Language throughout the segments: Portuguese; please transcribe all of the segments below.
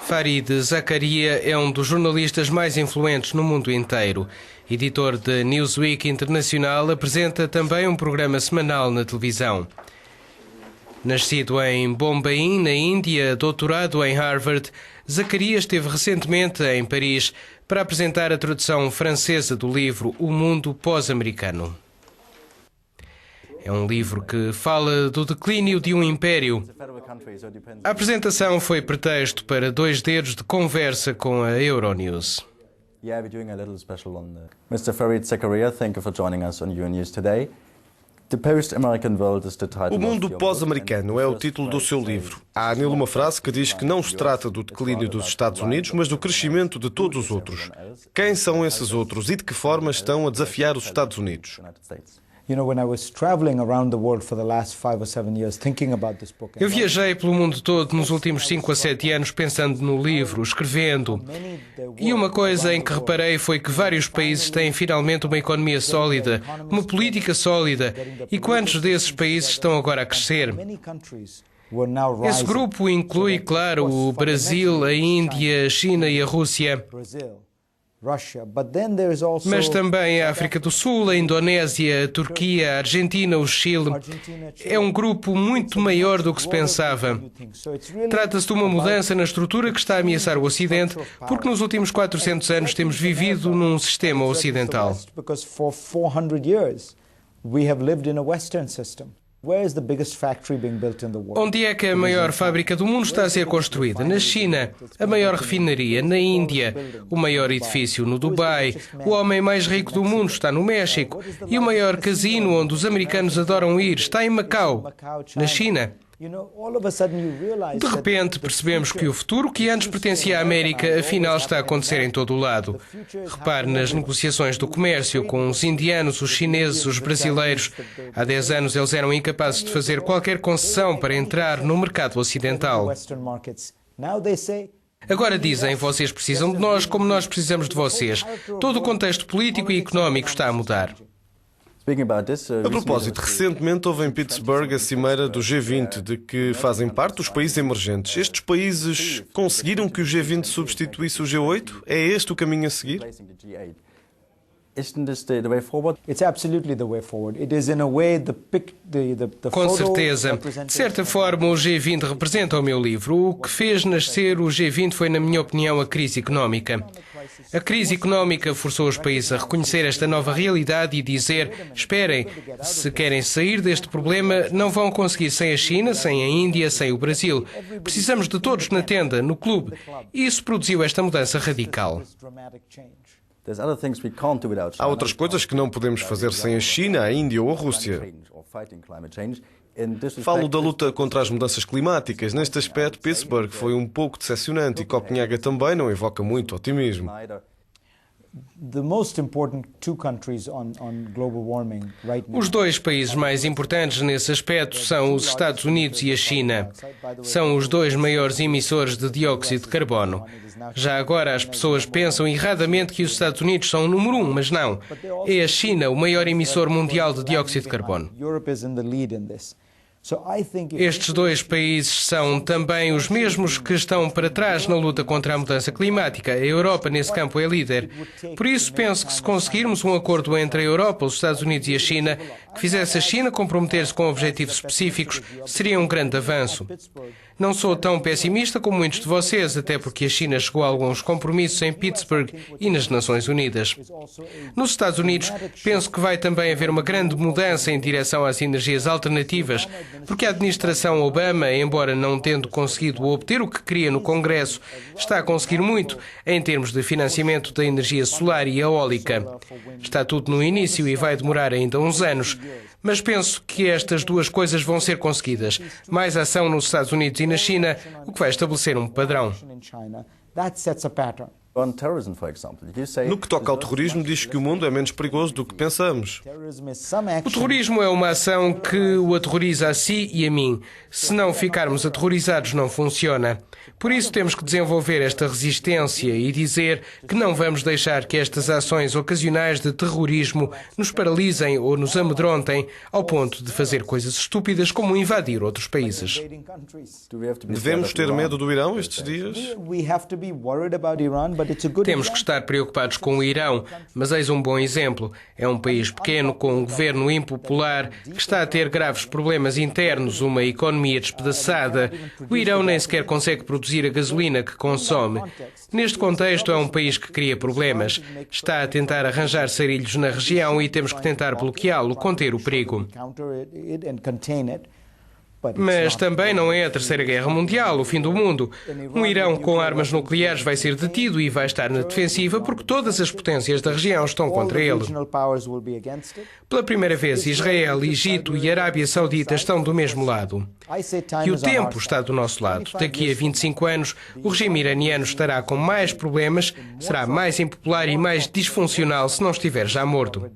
Fareed Zakaria é um dos jornalistas mais influentes no mundo inteiro. Editor de Newsweek Internacional, apresenta também um programa semanal na televisão. Nascido em Bombay, na Índia, doutorado em Harvard, Zakaria esteve recentemente em Paris para apresentar a tradução francesa do livro O Mundo Pós-Americano. É um livro que fala do declínio de um império. A apresentação foi pretexto para 2 dedos de conversa com a Euronews. Mr. Fareed Zakaria, thank you for joining us on Euronews today. The Post-American World is the title. O Mundo Pós-Americano é o título do seu livro. Há nele uma frase que diz que não se trata do declínio dos Estados Unidos, mas do crescimento de todos os outros. Quem são esses outros e de que forma estão a desafiar os Estados Unidos? Eu viajei pelo mundo todo nos últimos 5 a 7 anos pensando no livro, escrevendo. E uma coisa em que reparei foi que vários países têm finalmente uma economia sólida, uma política sólida. E quantos desses países estão agora a crescer? Esse grupo inclui, claro, o Brasil, a Índia, a China e a Rússia. Mas também a África do Sul, a Indonésia, a Turquia, a Argentina, o Chile. É um grupo muito maior do que se pensava. Trata-se de uma mudança na estrutura que está a ameaçar o Ocidente, porque nos últimos 400 anos temos vivido num sistema ocidental. Onde é que a maior fábrica do mundo está a ser construída? Na China. A maior refinaria na Índia. O maior edifício no Dubai. O homem mais rico do mundo está no México. E o maior casino onde os americanos adoram ir está em Macau, na China. De repente percebemos que o futuro que antes pertencia à América afinal está a acontecer em todo o lado. Repare nas negociações do comércio com os indianos, os chineses, os brasileiros. Há 10 anos eles eram incapazes de fazer qualquer concessão para entrar no mercado ocidental. Agora dizem, vocês precisam de nós como nós precisamos de vocês. Todo o contexto político e económico está a mudar. A propósito, recentemente houve em Pittsburgh a cimeira do G20, de que fazem parte os países emergentes. Estes países conseguiram que o G20 substituísse o G8? É este o caminho a seguir? Com certeza. De certa forma, o G20 representa o meu livro. O que fez nascer o G20 foi, na minha opinião, a crise económica. A crise económica forçou os países a reconhecer esta nova realidade e dizer: esperem, se querem sair deste problema, não vão conseguir sem a China, sem a Índia, sem o Brasil. Precisamos de todos na tenda, no clube. E isso produziu esta mudança radical. Há outras coisas que não podemos fazer sem a China, a Índia ou a Rússia. Falo da luta contra as mudanças climáticas. Neste aspecto, Pittsburgh foi um pouco decepcionante e Copenhaga também não evoca muito otimismo. Os 2 países mais importantes nesse aspecto são os Estados Unidos e a China. São os 2 maiores emissores de dióxido de carbono. Já agora as pessoas pensam erradamente que os Estados Unidos são o número 1, mas não. É a China o maior emissor mundial de dióxido de carbono. Estes 2 países são também os mesmos que estão para trás na luta contra a mudança climática. A Europa, nesse campo, é líder. Por isso, penso que se conseguirmos um acordo entre a Europa, os Estados Unidos e a China, que fizesse a China comprometer-se com objetivos específicos, seria um grande avanço. Não sou tão pessimista como muitos de vocês, até porque a China chegou a alguns compromissos em Pittsburgh e nas Nações Unidas. Nos Estados Unidos, penso que vai também haver uma grande mudança em direção às energias alternativas, porque a administração Obama, embora não tendo conseguido obter o que queria no Congresso, está a conseguir muito em termos de financiamento da energia solar e eólica. Está tudo no início e vai demorar ainda uns anos. Mas penso que estas 2 coisas vão ser conseguidas. Mais ação nos Estados Unidos e na China, o que vai estabelecer um padrão. On terrorism, for example, you say No que toca ao terrorismo, diz que o mundo é menos perigoso do que pensamos. O terrorismo é uma ação que o aterroriza a si e a mim. Se não ficarmos aterrorizados, não funciona. Por isso temos que desenvolver esta resistência e dizer que não vamos deixar que estas ações ocasionais de terrorismo nos paralisem ou nos amedrontem ao ponto de fazer coisas estúpidas como invadir outros países. Devemos ter medo do Irão estes dias? Temos que estar preocupados com o Irão, mas eis um bom exemplo. É um país pequeno, com um governo impopular, que está a ter graves problemas internos, uma economia despedaçada. O Irão nem sequer consegue produzir a gasolina que consome. Neste contexto, é um país que cria problemas. Está a tentar arranjar sarilhos na região e temos que tentar bloqueá-lo, conter o perigo. Mas também não é a Terceira Guerra Mundial, o fim do mundo. Um Irão com armas nucleares vai ser detido e vai estar na defensiva porque todas as potências da região estão contra ele. Pela primeira vez, Israel, Egito e Arábia Saudita estão do mesmo lado. E o tempo está do nosso lado. Daqui a 25 anos, o regime iraniano estará com mais problemas, será mais impopular e mais disfuncional se não estiver já morto.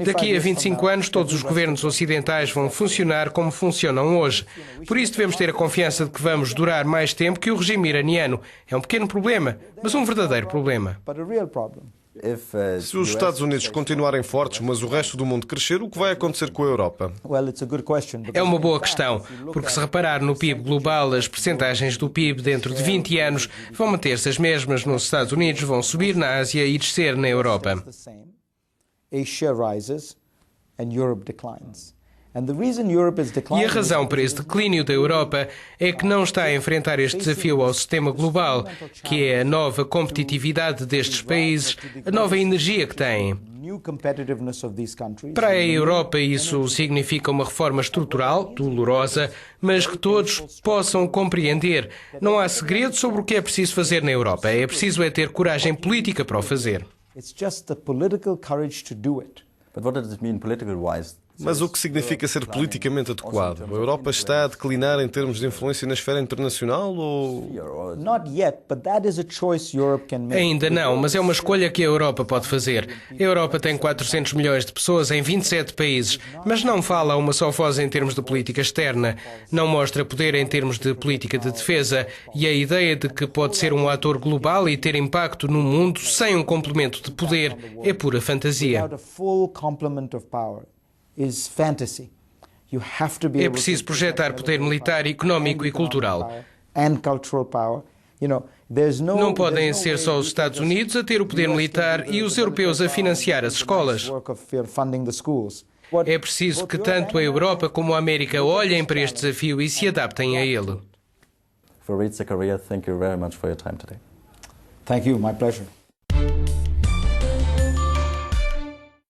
Daqui a 25 anos, todos os governos ocidentais vão funcionar como funcionam hoje. Por isso devemos ter a confiança de que vamos durar mais tempo que o regime iraniano. É um pequeno problema, mas um verdadeiro problema. Se os Estados Unidos continuarem fortes, mas o resto do mundo crescer, o que vai acontecer com a Europa? É uma boa questão, porque se reparar no PIB global, as percentagens do PIB dentro de 20 anos vão manter-se as mesmas nos Estados Unidos, vão subir na Ásia e descer na Europa. Asia rises and Europe declines. E a razão para esse declínio da Europa é que não está a enfrentar este desafio ao sistema global, que é a nova competitividade destes países, a nova energia que têm. Para a Europa isso significa uma reforma estrutural, dolorosa, mas que todos possam compreender. Não há segredo sobre o que é preciso fazer na Europa, é preciso é ter coragem política para o fazer. It's just the political courage to do it. But what does it mean political-wise? Mas o que significa ser politicamente adequado? A Europa está a declinar em termos de influência na esfera internacional ou... Ainda não, mas é uma escolha que a Europa pode fazer. A Europa tem 400 milhões de pessoas em 27 países, mas não fala a uma só voz em termos de política externa. Não mostra poder em termos de política de defesa. E a ideia de que pode ser um ator global e ter impacto no mundo sem um complemento de poder é pura fantasia. É preciso projetar poder militar, económico e cultural. Não podem ser só os Estados Unidos a ter o poder militar e os europeus a financiar as escolas. É preciso que tanto a Europa como a América olhem para este desafio e se adaptem a ele. Fareed Zakaria, thank you very much for your time today. Thank you, my pleasure.